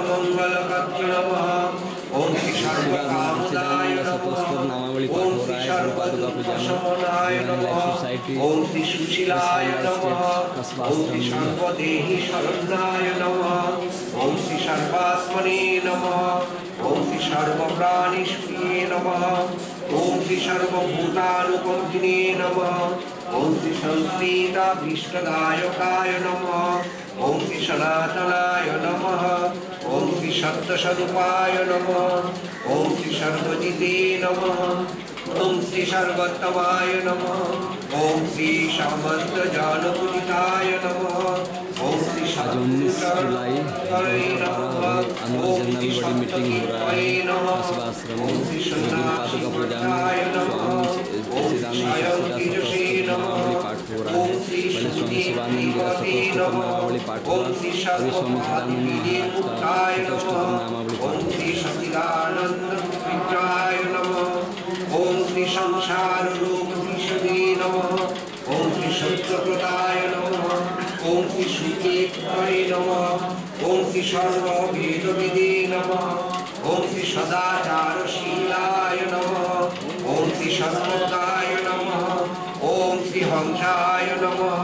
मंगलकत्र नमः। ओम श्री सर्वकामदाय नमः। ओम श्री सर्वदुःखशमनाय नमः। ओम श्री सुशीलाय नमः। ओम श्री सर्वदेहि शरण्याय नमः। ओम श्री सर्वात्मने नमः। ओम श्री सर्वप्राणिष्प्रिये नमः। ओम श्री सर्वभूतानुकंपिने नमः। ओम श्री संस्कृताभीष्टदायकाय नमः। ओम श्री सनातनाय नमः। ओम श्री सत्यस्वरूपाय नमः। ओम श्री सर्वजिते नमः। ओम श्री सर्वोत्तमाय नमः। ओम श्री समस्त जानपूजिताय नमः। ओम श्री आज 19 जुलाई अनुज जनरल बड़ी मीटिंग हो रहा है कस्बा आश्रम में। पादुका पूजा में नामावली पाठ हो रहा है। पहले स्वामी शिवानंद जी का सतोष्टोत्तर नामावली पाठ हुआ। अभी स्वामी सदानंद महाराज का सतोष्टोत्तर नामावली पाठ हुआ। ओम श्री संसार रूप विशदे नमः। ओम श्री सत्यव्रताय नमः। ओम श्री सुचेताय नमः। ओम श्री सर्ववेदविदे नमः। ओम श्री सदाचारशीलाय नमः। ओम श्री सत्पदाय नमः। ओम श्री हंसाय नमः।